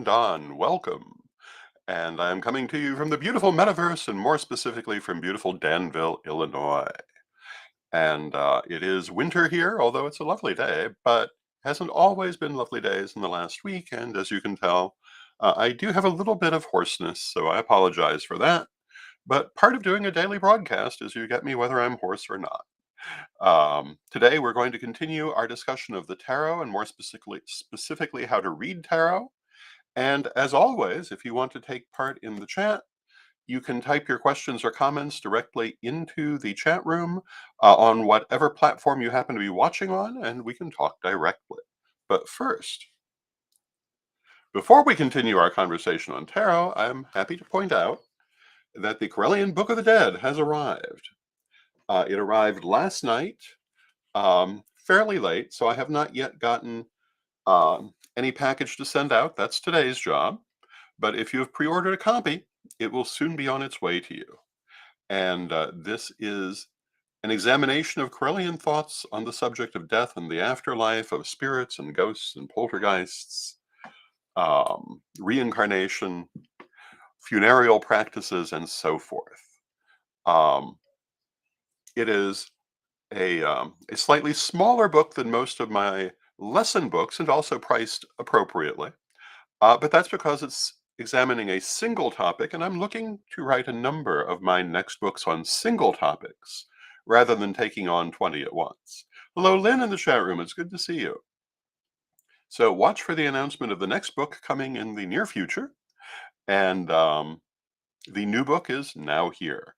Don, welcome. And I'm coming to you from the beautiful metaverse and more specifically from beautiful Danville, Illinois. And it is winter here, although it's a lovely day, but hasn't always been lovely days in the last week. And as you can tell, I do have a little bit of hoarseness, so I apologize for that. But part of doing a daily broadcast is you get me whether I'm hoarse or not. Today, we're going to continue our discussion of the tarot and more specifically how to read tarot. And as always, if you want to take part in the chat, you can type your questions or comments directly into the chat room on whatever platform you happen to be watching on, and we can talk directly. But first, before we continue our conversation on tarot, I'm happy to point out that the Corellian Book of the Dead has arrived. It arrived last night, fairly late, so I have not yet gotten any package to send out. That's today's job. But if you have pre-ordered a copy, it will soon be on its way to you. And this is an examination of Corellian thoughts on the subject of death and the afterlife, of spirits and ghosts and poltergeists, reincarnation, funereal practices, and so forth. Um, it is a slightly smaller book than most of my lesson books and also priced appropriately. But that's because it's examining a single topic, and I'm looking to write a number of my next books on single topics rather than taking on 20 at once. Hello, Lynn in the chat room. It's good to see you. So watch for the announcement of the next book coming in the near future. And the new book is now here.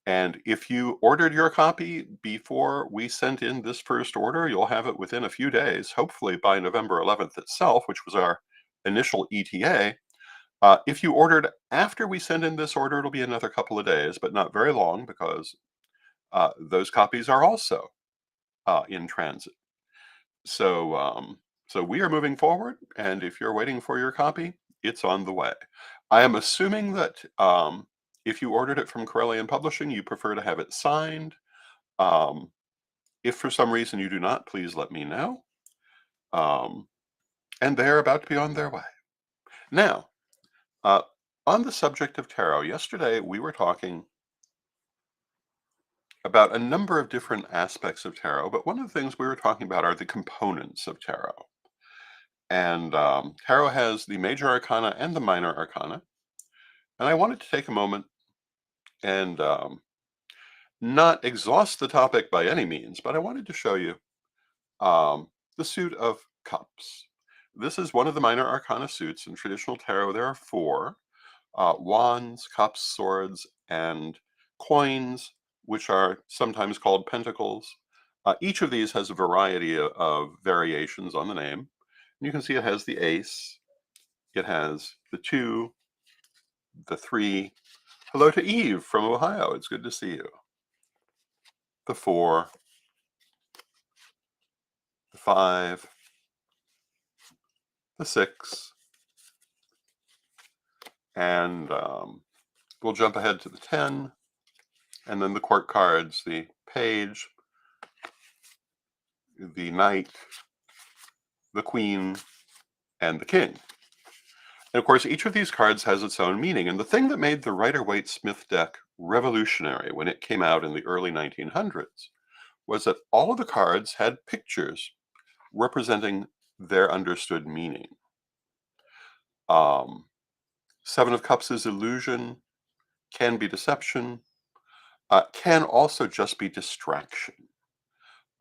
And if you ordered your copy before we sent in this first order, you'll have it within a few days, hopefully by November 11th itself, which was our initial ETA. If you ordered after we send in this order, it'll be another couple of days, but not very long because those copies are also in transit. So we are moving forward, and if you're waiting for your copy, it's on the way. I am assuming that if you ordered it from Corellian Publishing, you prefer to have it signed. Um, if for some reason you do not, please let me know. And they're about to be on their way. Now, uh, on the subject of tarot, yesterday we were talking about a number of different aspects of tarot, but one of the things we were talking about are the components of tarot. And tarot has the major arcana and the minor arcana. And I wanted to take a moment and not exhaust the topic by any means, but I wanted to show you the suit of cups. This is one of the minor arcana suits. In traditional tarot, there are four: wands, cups, swords, and coins, which are sometimes called pentacles. Each of these has a variety of variations on the name. And you can see it has the ace, it has the two, the three. Hello to Eve from Ohio. It's good to see you. The four, the five, the six, and we'll jump ahead to the 10, and then the court cards, the page, the knight, the queen, and the king. And of course, each of these cards has its own meaning. And the thing that made the Rider-Waite-Smith deck revolutionary when it came out in the early 1900s was that all of the cards had pictures representing their understood meaning. Seven of Cups is illusion, can be deception, can also just be distraction,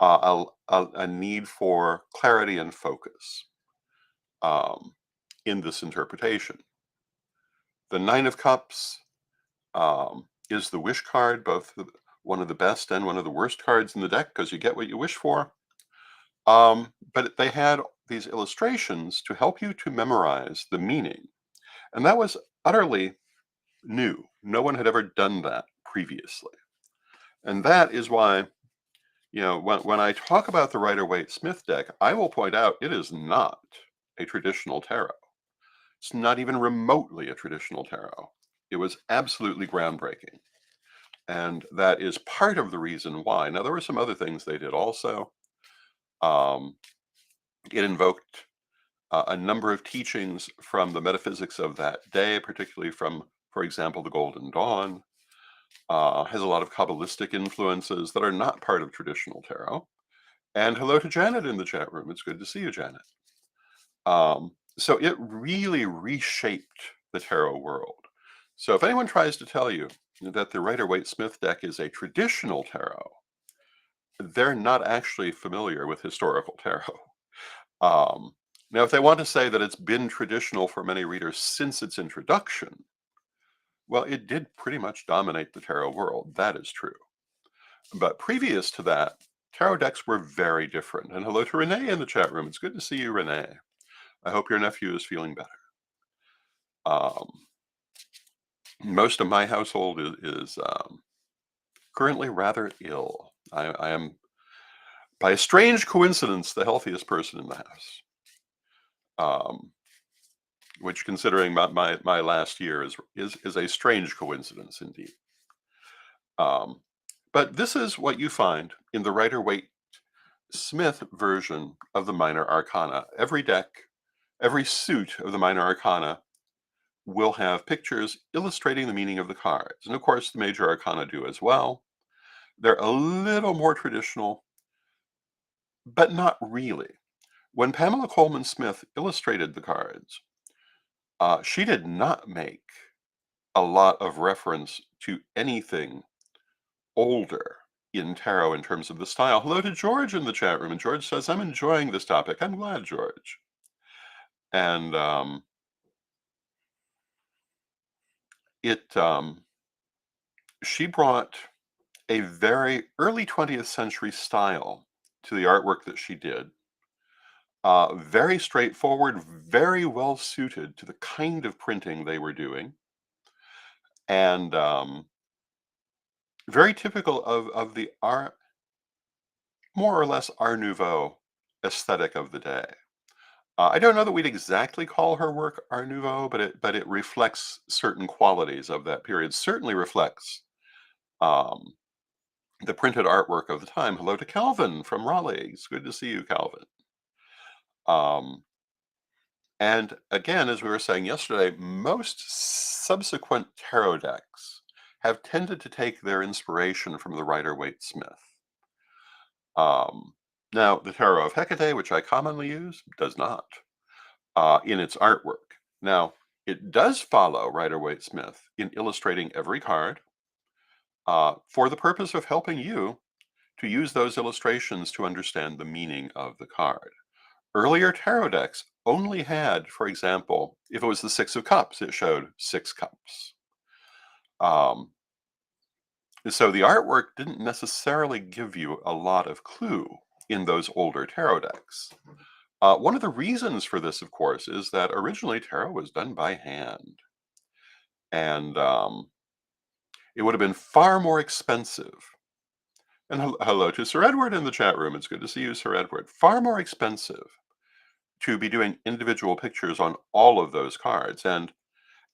a need for clarity and focus in this interpretation. The Nine of Cups is the wish card, both one of the best and one of the worst cards in the deck because you get what you wish for. But they had these illustrations to help you to memorize the meaning. And that was utterly new. No one had ever done that previously. And that is why, when I talk about the Rider-Waite-Smith deck, I will point out it is not a traditional tarot. It's not even remotely a traditional tarot. It was absolutely groundbreaking. And that is part of the reason why. Now, there were some other things they did also. It invoked a number of teachings from the metaphysics of that day, particularly from, for example, the Golden Dawn, has a lot of Kabbalistic influences that are not part of traditional tarot. And hello to Janet in the chat room. It's good to see you, Janet. So it really reshaped the tarot world. So if anyone tries to tell you that the Rider-Waite-Smith deck is a traditional tarot, they're not actually familiar with historical tarot. Um, Now, if they want to say that it's been traditional for many readers since its introduction, well, it did pretty much dominate the tarot world. That is true. But previous to that, tarot decks were very different. And hello to Renee in the chat room. It's good to see you, Renee. I hope your nephew is feeling better. Um, Most of my household is currently rather ill. I am, by a strange coincidence, the healthiest person in the house. Which, considering my last year, is a strange coincidence indeed. But this is what you find in the Rider-Waite-Smith version of the Minor Arcana. Every deck, every suit of the Minor Arcana will have pictures illustrating the meaning of the cards. And of course, the Major Arcana do as well. They're a little more traditional, but not really. When Pamela Coleman Smith illustrated the cards, she did not make a lot of reference to anything older in tarot in terms of the style. Hello to George in the chat room, and George says, I'm enjoying this topic. I'm glad, George. And she brought a very early 20th century style to the artwork that she did. Very straightforward, very well suited to the kind of printing they were doing, and very typical of the art, more or less Art Nouveau aesthetic of the day. I don't know that we'd exactly call her work Art Nouveau, but it reflects certain qualities of that period. Certainly reflects um, the printed artwork of the time. Hello to Calvin from Raleigh. It's good to see you, Calvin. Um, and again, as we were saying yesterday, most subsequent tarot decks have tended to take their inspiration from the Rider-Waite-Smith. Now, the Tarot of Hecate, which I commonly use, does not in its artwork. Now, it does follow Rider-Waite-Smith in illustrating every card for the purpose of helping you to use those illustrations to understand the meaning of the card. Earlier tarot decks only had, for example, if it was the Six of Cups, it showed 6 cups. So the artwork didn't necessarily give you a lot of clue in those older tarot decks. One of the reasons for this, of course, is that originally tarot was done by hand. And it would have been far more expensive. And hello to Sir Edward in the chat room. It's good to see you, Sir Edward. Far more expensive to be doing individual pictures on all of those cards. And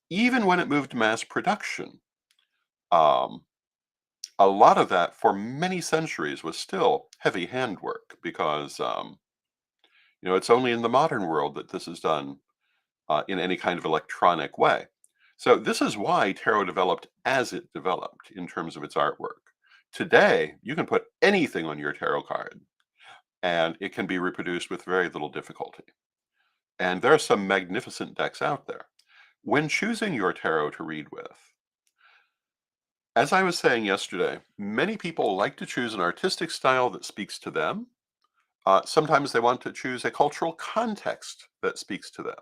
even when it moved to mass production, um, a lot of that for many centuries was still heavy handwork because, it's only in the modern world that this is done in any kind of electronic way. So this is why tarot developed as it developed in terms of its artwork. Today, you can put anything on your tarot card, and it can be reproduced with very little difficulty. And there are some magnificent decks out there. When choosing your tarot to read with, as I was saying yesterday, many people like to choose an artistic style that speaks to them. Sometimes they want to choose a cultural context that speaks to them.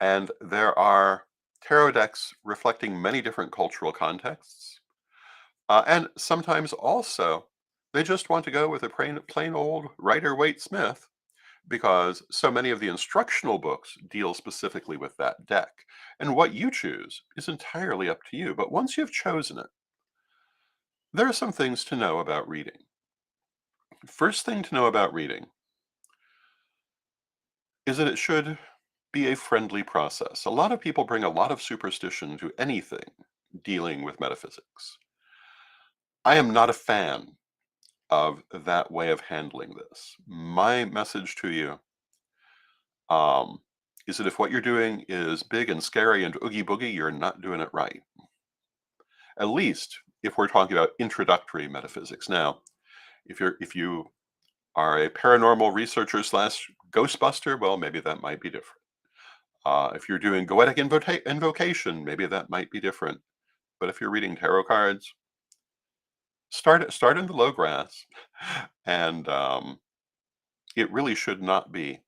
And there are tarot decks reflecting many different cultural contexts. And sometimes also, they just want to go with a plain old Rider-Waite-Smith because so many of the instructional books deal specifically with that deck. And what you choose is entirely up to you. But once you've chosen it, there are some things to know about reading. First thing to know about reading is that it should be a friendly process. A lot of people bring a lot of superstition to anything dealing with metaphysics. I am not a fan of that way of handling this. My message to you Um, is that if what you're doing is big and scary and oogie boogie, you're not doing it right. At least if we're talking about introductory metaphysics. Now, if you are a paranormal researcher slash ghostbuster, well, maybe that might be different. If you're doing goetic invocation, maybe that might be different. But if you're reading tarot cards, start in the low grass, and it really should not be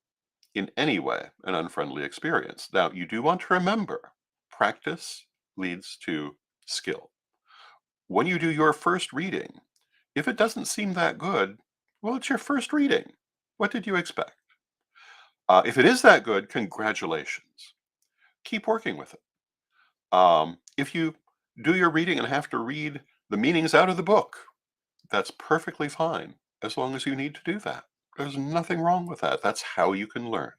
in any way an unfriendly experience. Now, you do want to remember, practice leads to skill. When you do your first reading, if it doesn't seem that good, well, it's your first reading. What did you expect? If it is that good, congratulations. Keep working with it. If you do your reading and have to read the meanings out of the book, that's perfectly fine as long as you need to do that. There's nothing wrong with that. That's how you can learn.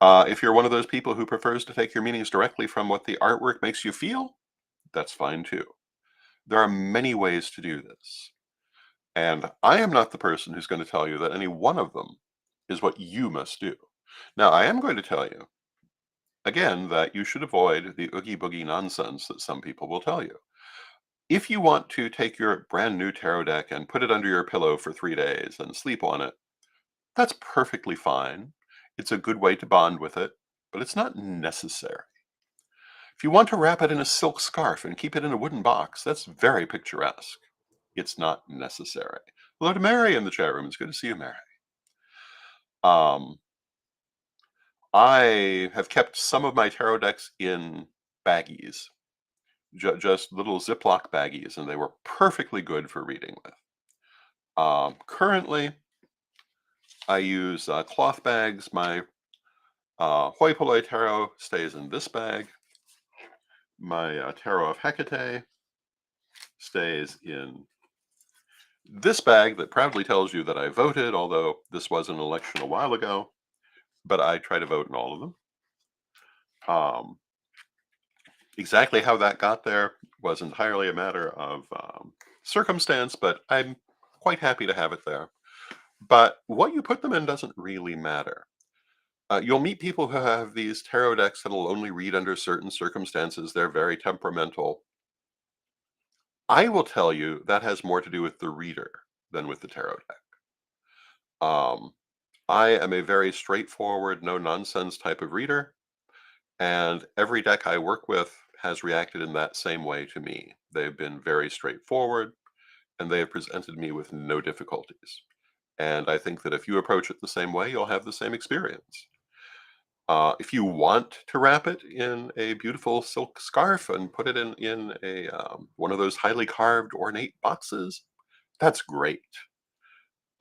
If you're one of those people who prefers to take your meanings directly from what the artwork makes you feel, that's fine too. There are many ways to do this. And I am not the person who's going to tell you that any one of them is what you must do. Now, I am going to tell you, again, that you should avoid the oogie boogie nonsense that some people will tell you. If you want to take your brand new tarot deck and put it under your pillow for 3 days and sleep on it, that's perfectly fine. It's a good way to bond with it, but it's not necessary. If you want to wrap it in a silk scarf and keep it in a wooden box, that's very picturesque. It's not necessary. Hello to Mary in the chat room. It's good to see you, Mary. Um, I have kept some of my tarot decks in baggies, just little Ziploc baggies, and they were perfectly good for reading with. Currently, I use cloth bags. My Hoi Polloi tarot stays in this bag. My tarot of Hecate stays in this bag that proudly tells you that I voted, although this was an election a while ago, but I try to vote in all of them. Exactly how that got there was entirely a matter of circumstance, but I'm quite happy to have it there. But what you put them in doesn't really matter. You'll meet people who have these tarot decks that'll only read under certain circumstances. They're very temperamental. I will tell you that has more to do with the reader than with the tarot deck. Um, I am a very straightforward, no nonsense type of reader, and every deck I work with has reacted in that same way to me. They've been very straightforward, and they have presented me with no difficulties. And I think that if you approach it the same way, you'll have the same experience. If you want to wrap it in a beautiful silk scarf and put it in a one of those highly carved ornate boxes, that's great.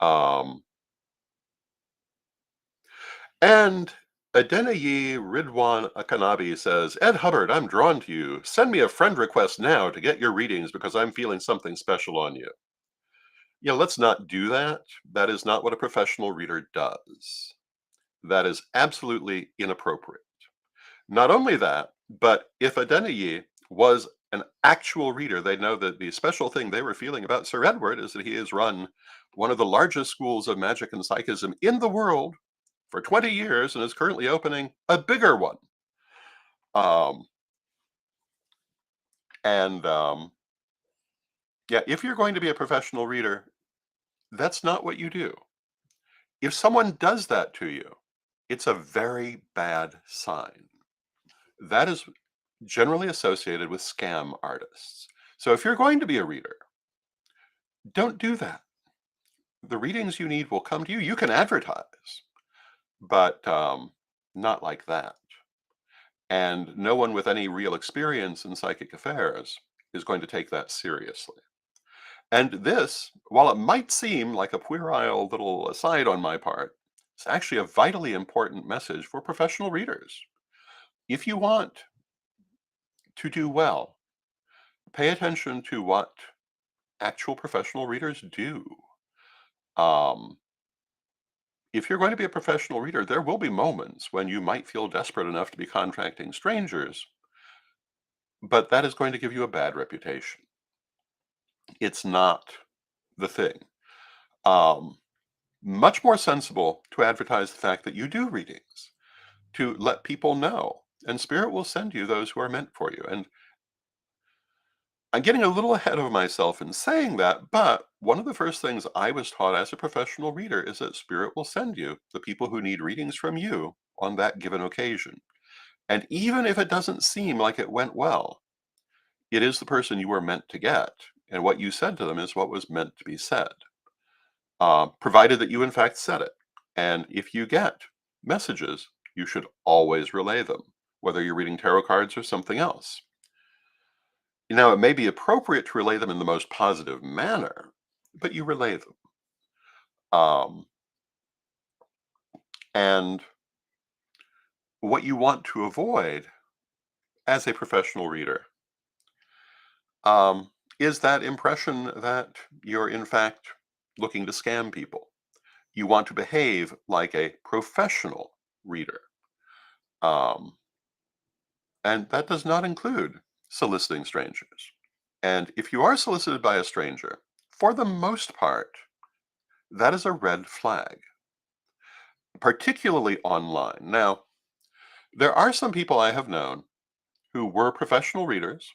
Um, and Adenayi Ridwan Akanabi says, Ed Hubbard, I'm drawn to you. Send me a friend request now to get your readings because I'm feeling something special on you. Yeah, let's not do that. That is not what a professional reader does. That is absolutely inappropriate. Not only that, but if Adenayi was an actual reader, they'd know that the special thing they were feeling about Sir Edward is that he has run one of the largest schools of magic and psychism in the world for 20 years and is currently opening a bigger one. Um, and yeah, if you're going to be a professional reader, that's not what you do. If someone does that to you, it's a very bad sign. That is generally associated with scam artists. So if you're going to be a reader, don't do that. The readings you need will come to you. You can advertise, but not like that. And no one with any real experience in psychic affairs is going to take that seriously. And this, while it might seem like a puerile little aside on my part, it's actually a vitally important message for professional readers. If you want to do well, pay attention to what actual professional readers do. Um, if you're going to be a professional reader, there will be moments when you might feel desperate enough to be contacting strangers, but that is going to give you a bad reputation. It's not the thing. Um, Much more sensible to advertise the fact that you do readings, to let people know, and Spirit will send you those who are meant for you. And I'm getting a little ahead of myself in saying that, but one of the first things I was taught as a professional reader is that Spirit will send you the people who need readings from you on that given occasion. And even if it doesn't seem like it went well, it is the person you were meant to get. And what you said to them is what was meant to be said, provided that you in fact said it. And if you get messages, you should always relay them, whether you're reading tarot cards or something else. Now, it may be appropriate to relay them in the most positive manner, but you relay them. Um, and what you want to avoid as a professional reader is that impression that you're in fact looking to scam people. You want to behave like a professional reader. Um, and that does not include soliciting strangers. And if you are solicited by a stranger, for the most part, that is a red flag, particularly online. Now, there are some people I have known who were professional readers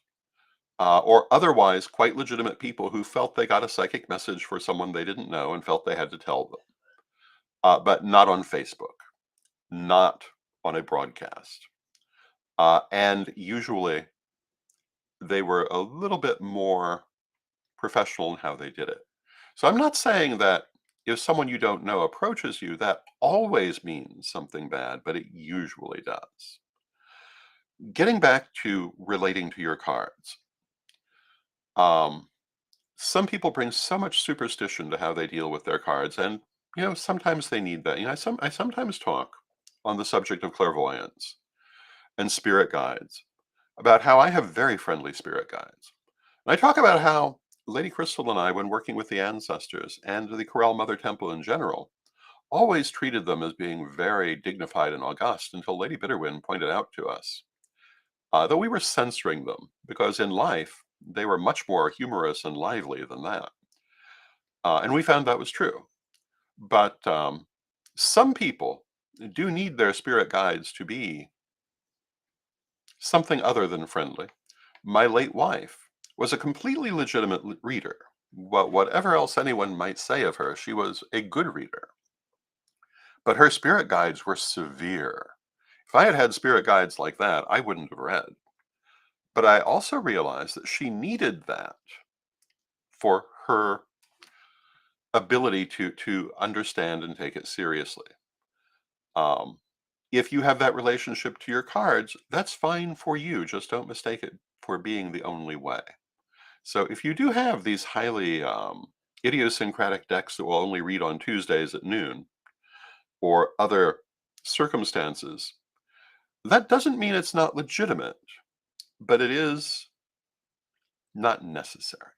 or otherwise quite legitimate people who felt they got a psychic message for someone they didn't know and felt they had to tell them, but not on Facebook, not on a broadcast. And usually they were a little bit more professional in how they did it. So I'm not saying that if someone you don't know approaches you, that always means something bad, but it usually does. Getting back to relating to your cards, um, some people bring so much superstition to how they deal with their cards, and sometimes they need that. I sometimes talk on the subject of clairvoyance and spirit guides about how I have very friendly spirit guides. And I talk about how Lady Crystal and I, when working with the ancestors and the Corel Mother Temple in general, always treated them as being very dignified and august until Lady Bitterwind pointed out to us that we were censoring them because in life they were much more humorous and lively than that. And we found that was true. But some people do need their spirit guides to be something other than friendly. My late wife was a completely legitimate reader. Whatever else anyone might say of her, she was a good reader. But her spirit guides were severe. If I had had spirit guides like that, I wouldn't have read. But I also realized that she needed that for her ability to understand and take it seriously. Um, if you have that relationship to your cards, that's fine for you. Just don't mistake it for being the only way. So if you do have these highly idiosyncratic decks that will only read on Tuesdays at noon or other circumstances, that doesn't mean it's not legitimate, but it is not necessary.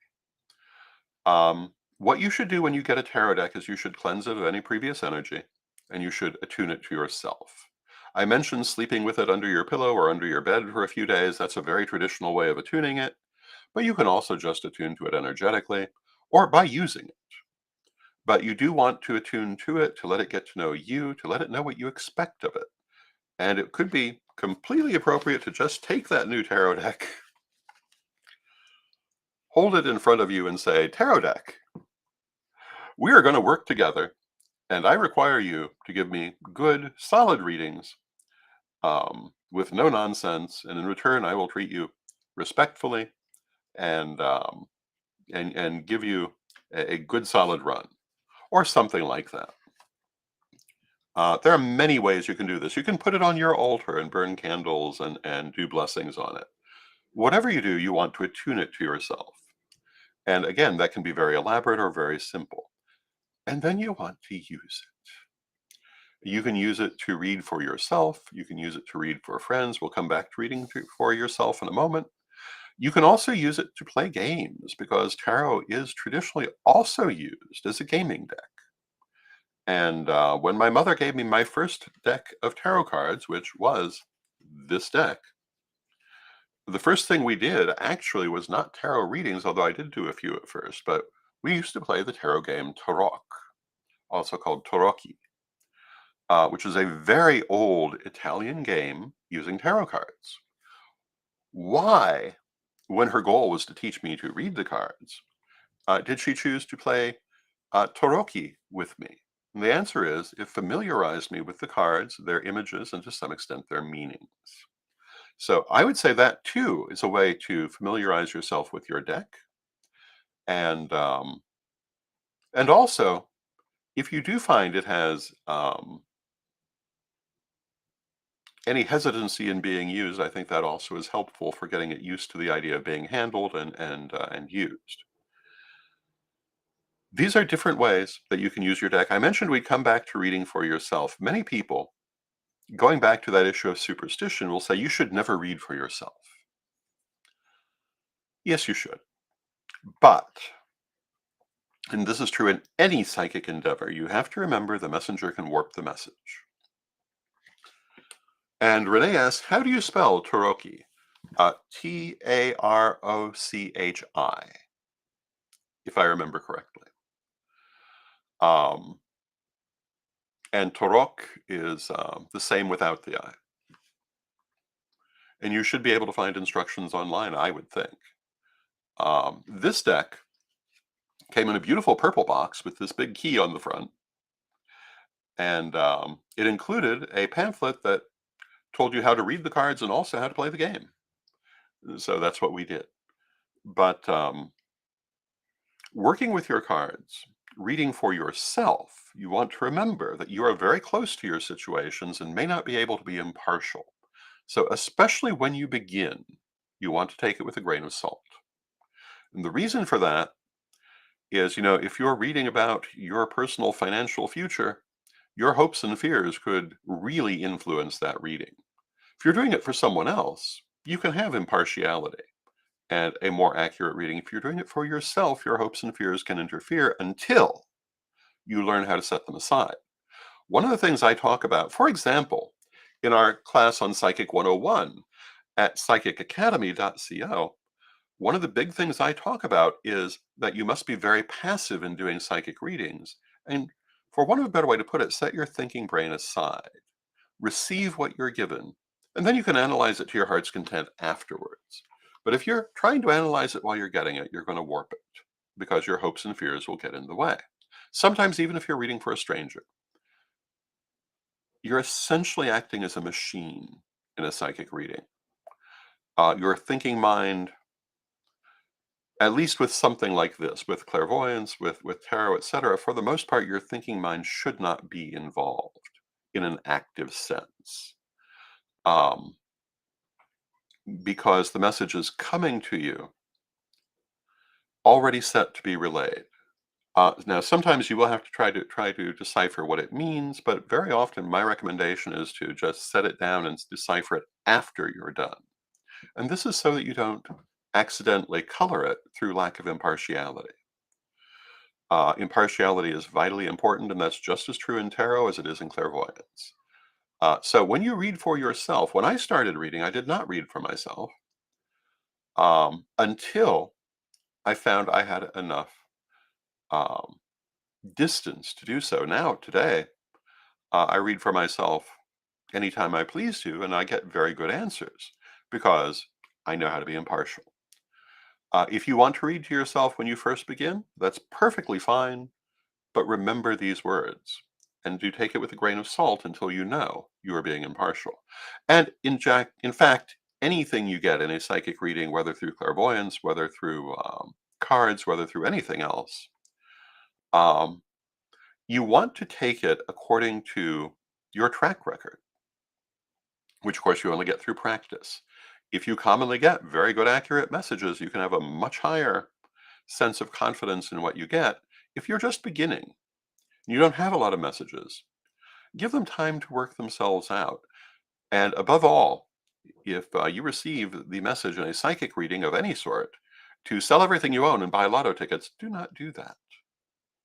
What you should do when you get a tarot deck is you should cleanse it of any previous energy and you should attune it to yourself. I mentioned sleeping with it under your pillow or under your bed for a few days. That's a very traditional way of attuning it, but you can also just attune to it energetically or by using it. But you do want to attune to it, to let it get to know you, to let it know what you expect of it. And it could be completely appropriate to just take that new tarot deck, hold it in front of you and say, "Tarot deck, we are going to work together, and I require you to give me good, solid readings with no nonsense, and in return, I will treat you respectfully and and give you a good, solid run," or something like that. There are many ways you can do this. You can put it on your altar and burn candles and do blessings on it. Whatever you do, you want to attune it to yourself. And again, that can be very elaborate or very simple. And then you want to use it. You can use it to read for yourself. You can use it to read for friends. We'll come back to reading for yourself in a moment. You can also use it to play games because tarot is traditionally also used as a gaming deck. And when my mother gave me my first deck of tarot cards, which was this deck, the first thing we did actually was not tarot readings, although I did do a few at first, but we used to play the tarot game Tarot also called Tarocchi, which is a very old Italian game using tarot cards. Why, when her goal was to teach me to read the cards, did she choose to play Tarocchi with me? And the answer is it familiarized me with the cards, their images, and to some extent their meanings. So I would say that too is a way to familiarize yourself with your deck, and also if you do find it has any hesitancy in being used, I think that also is helpful for getting it used to the idea of being handled and used. These are different ways that you can use your deck. I mentioned we'd come back to reading for yourself. Many people, going back to that issue of superstition, will say you should never read for yourself. Yes, you should. But, and this is true in any psychic endeavor, you have to remember the messenger can warp the message. And Renee asks, how do you spell Tarocchi? Tarochi, if I remember correctly. Um, and Tarok is the same without the I. And you should be able to find instructions online, I would think. This deck came in a beautiful purple box with this big key on the front. And it included a pamphlet that told you how to read the cards and also how to play the game. So that's what we did. But working with your cards, reading for yourself, you want to remember that you are very close to your situations and may not be able to be impartial. So especially when you begin, you want to take it with a grain of salt. And the reason for that is, if you're reading about your personal financial future, your hopes and fears could really influence that reading. If you're doing it for someone else, you can have impartiality and a more accurate reading. If you're doing it for yourself, your hopes and fears can interfere until you learn how to set them aside. One of the things I talk about, for example, in our class on Psychic 101 at psychicacademy.co, one of the big things I talk about is that you must be very passive in doing psychic readings. And for want of a better way to put it, set your thinking brain aside. Receive what you're given, and then you can analyze it to your heart's content afterwards. But if you're trying to analyze it while you're getting it, you're going to warp it because your hopes and fears will get in the way. Sometimes, even if you're reading for a stranger, you're essentially acting as a machine in a psychic reading. Your thinking mind, at least with something like this, with clairvoyance, with tarot, etc., for the most part, your thinking mind should not be involved in an active sense. Because the message is coming to you already set to be relayed. Now, sometimes you will have to try to decipher what it means, but very often my recommendation is to just set it down and decipher it after you're done. And this is so that you don't accidentally color it through lack of impartiality. Impartiality is vitally important, and that's just as true in tarot as it is in clairvoyance. So when you read for yourself, when I started reading, I did not read for myself until I found I had enough um, distance to do so. Now, today, I read for myself anytime I please to, and I get very good answers because I know how to be impartial. If you want to read to yourself when you first begin, that's perfectly fine, but remember these words and do take it with a grain of salt until you know you are being impartial. And in fact, anything you get in a psychic reading, whether through clairvoyance, whether through cards, whether through anything else, um, you want to take it according to your track record, which of course you only get through practice. If you commonly get very good, accurate messages, you can have a much higher sense of confidence in what you get. If you're just beginning, you don't have a lot of messages, give them time to work themselves out. And above all, if you receive the message in a psychic reading of any sort to sell everything you own and buy lotto tickets, do not do that.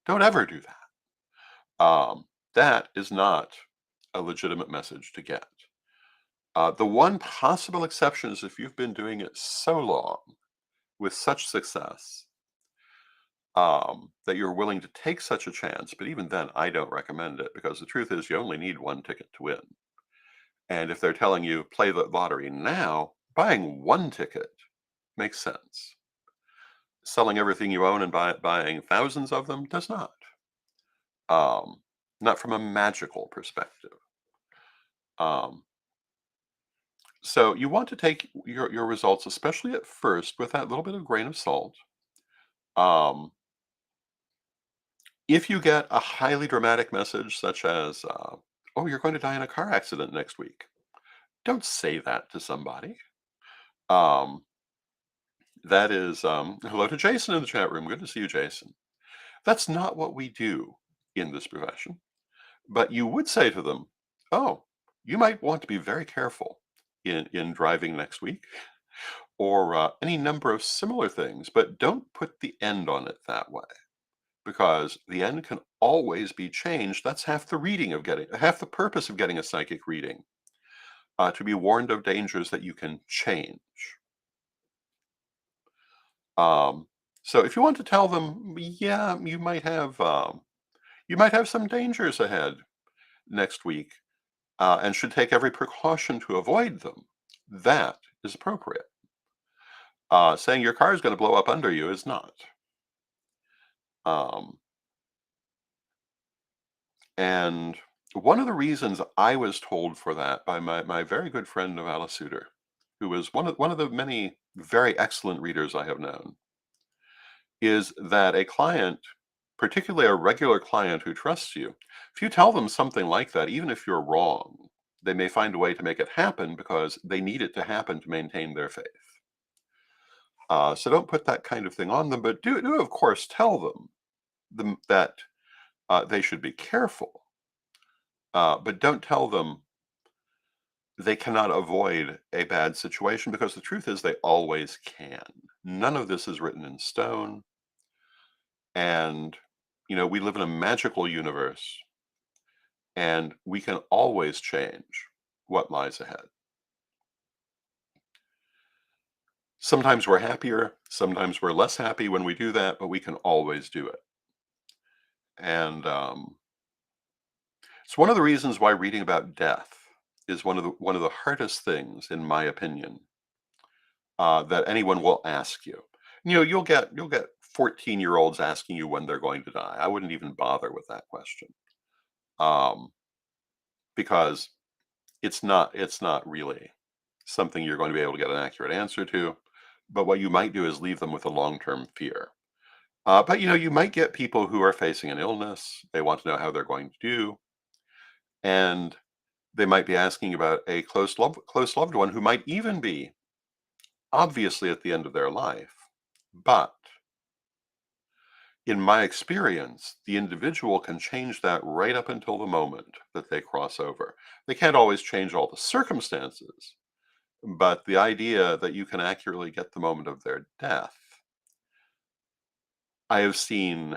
Don't ever do that. That is not a legitimate message to get. The one possible exception is if you've been doing it so long with such success that you're willing to take such a chance. But even then, I don't recommend it because the truth is you only need one ticket to win. And if they're telling you play the lottery now, buying one ticket makes sense. Selling everything you own and buying thousands of them does not. Um, Not from a magical perspective. Um, so you want to take your results, especially at first, with that little bit of grain of salt. Um, if you get a highly dramatic message such as, "Oh, you're going to die in a car accident next week," don't say that to somebody. Um, that is, hello to Jason in the chat room. Good to see you, Jason. That's not what we do in this profession. But you would say to them, "Oh, you might want to be very careful in driving next week," or any number of similar things. But don't put the end on it that way, because the end can always be changed. That's half the purpose of getting a psychic reading, to be warned of dangers that you can change. Um, so if you want to tell them, yeah, you might have some dangers ahead next week, and should take every precaution to avoid them, that is appropriate. Saying your car is going to blow up under you is not. Um, and one of the reasons I was told for that by my very good friend Novala Suter, who was one of the many very excellent readers I have known, is that a client, particularly a regular client who trusts you, if you tell them something like that, even if you're wrong, they may find a way to make it happen because they need it to happen to maintain their faith. So don't put that kind of thing on them, but do of course tell them that they should be careful. But don't tell them they cannot avoid a bad situation, because the truth is they always can. None of this is written in stone, and we live in a magical universe, and we can always change what lies ahead. Sometimes we're happier, sometimes we're less happy when we do that, but we can always do it. And it's one of the reasons why reading about death is one of the hardest things, in my opinion, that anyone will ask you. You'll get 14-year-olds asking you when they're going to die. I wouldn't even bother with that question, um, because it's not really something you're going to be able to get an accurate answer to. But what you might do is leave them with a long-term fear. But you might get people who are facing an illness. They want to know how they're going to do, and they might be asking about a close loved one who might even be obviously at the end of their life. But in my experience, the individual can change that right up until the moment that they cross over. They can't always change all the circumstances, but the idea that you can accurately get the moment of their death, I have seen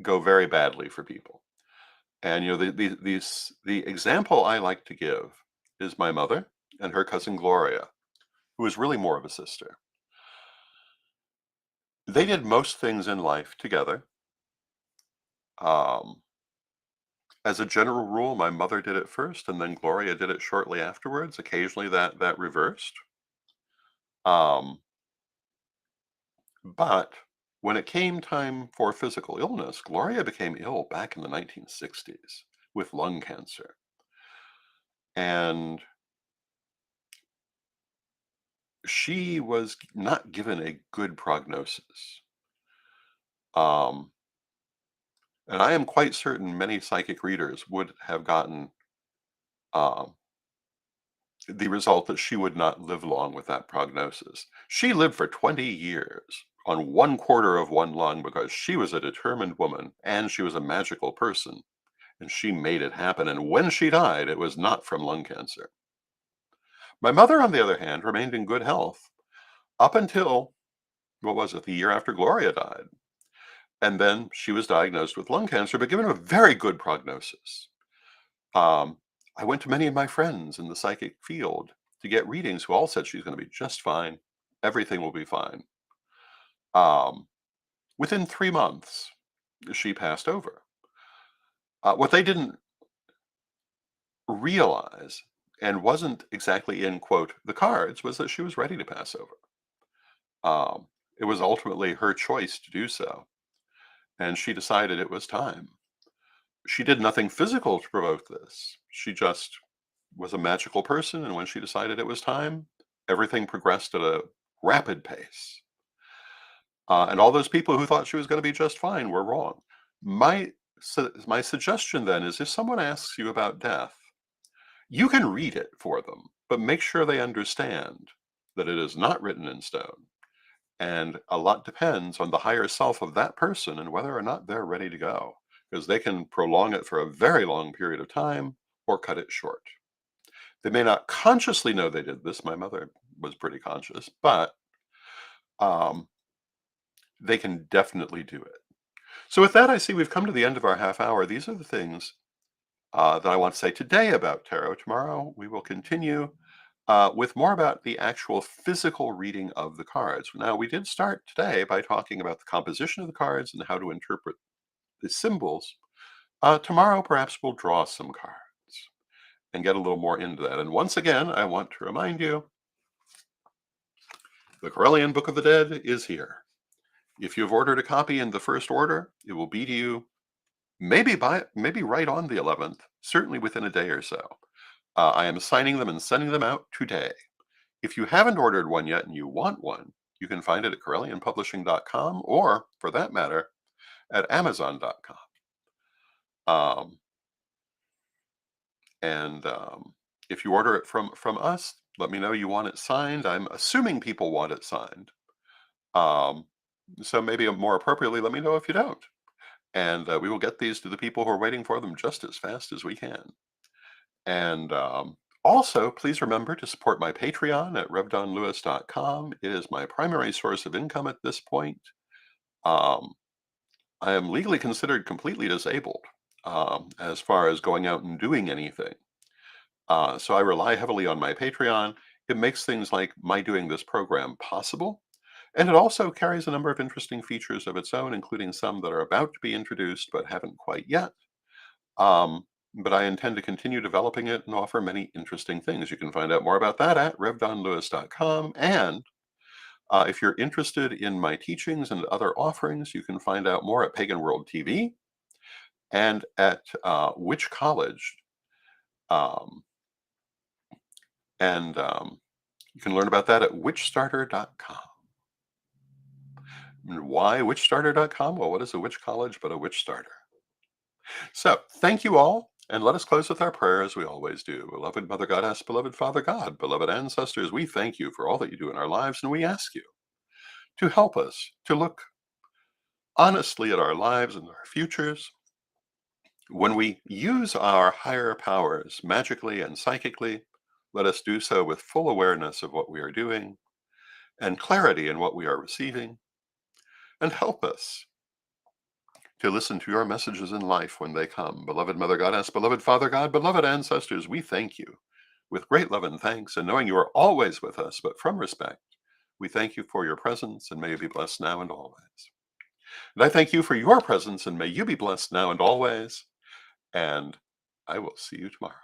go very badly for people. And the example I like to give is my mother and her cousin Gloria, who is really more of a sister. They did most things in life together. Um, as a general rule, my mother did it first, and then Gloria did it shortly afterwards. Occasionally, that reversed. Um, but when it came time for physical illness, Gloria became ill back in the 1960s with lung cancer, and she was not given a good prognosis. Um, and I am quite certain many psychic readers would have gotten um, the result that she would not live long with that prognosis. She lived for 20 years on one quarter of one lung because she was a determined woman and she was a magical person, and she made it happen. And when she died, it was not from lung cancer. My mother, on the other hand, remained in good health up until, what was it, the year after Gloria died. And then she was diagnosed with lung cancer, but given a very good prognosis. Um, I went to many of my friends in the psychic field to get readings who all said she's going to be just fine. Everything will be fine. Um, Within 3 months, she passed over. What they didn't realize, and wasn't exactly in quote the cards, was that she was ready to pass over. Um, it was ultimately her choice to do so, and she decided it was time. She did nothing physical to provoke this. She just was a magical person, and when she decided it was time, everything progressed at a rapid pace. And all those people who thought she was going to be just fine were wrong. My suggestion then is, if someone asks you about death, you can read it for them, but make sure they understand that it is not written in stone. And a lot depends on the higher self of that person and whether or not they're ready to go, because they can prolong it for a very long period of time or cut it short. They may not consciously know they did this. My mother was pretty conscious, but um, they can definitely do it. So, with that, I see we've come to the end of our half hour. These are the things that I want to say today about tarot. Tomorrow, we will continue with more about the actual physical reading of the cards. Now, we did start today by talking about the composition of the cards and how to interpret the symbols. Tomorrow, perhaps we'll draw some cards and get a little more into that. And once again, I want to remind you, the Corellian Book of the Dead is here. If you've ordered a copy in the first order, it will be to you maybe right on the 11th, certainly within a day or so. I am signing them and sending them out today. If you haven't ordered one yet and you want one, you can find it at CorellianPublishing.com, or, for that matter, at Amazon.com. Um, and if you order it from us, let me know you want it signed. I'm assuming people want it signed. Um, so maybe more appropriately, let me know if you don't. And we will get these to the people who are waiting for them just as fast as we can. And also, please remember to support my Patreon at revdonlewis.com. It is my primary source of income at this point. Um, I am legally considered completely disabled as far as going out and doing anything. So I rely heavily on my Patreon. It makes things like my doing this program possible. And it also carries a number of interesting features of its own, including some that are about to be introduced but haven't quite yet. But I intend to continue developing it and offer many interesting things. You can find out more about that at revdonlewis.com. And if you're interested in my teachings and other offerings, you can find out more at Pagan World TV and at Witch College. Um, and you can learn about that at witchstarter.com. And why witchstarter.com? Well, what is a witch college but a witch starter? So, thank you all, and let us close with our prayer as we always do. Beloved Mother Goddess, beloved Father God, beloved ancestors, we thank you for all that you do in our lives, and we ask you to help us to look honestly at our lives and our futures. When we use our higher powers magically and psychically, let us do so with full awareness of what we are doing and clarity in what we are receiving, and help us to listen to your messages in life when they come. Beloved Mother Goddess, beloved Father God, beloved ancestors, we thank you with great love and thanks, and knowing you are always with us, but from respect, we thank you for your presence, and may you be blessed now and always. And I thank you for your presence, and may you be blessed now and always, and I will see you tomorrow.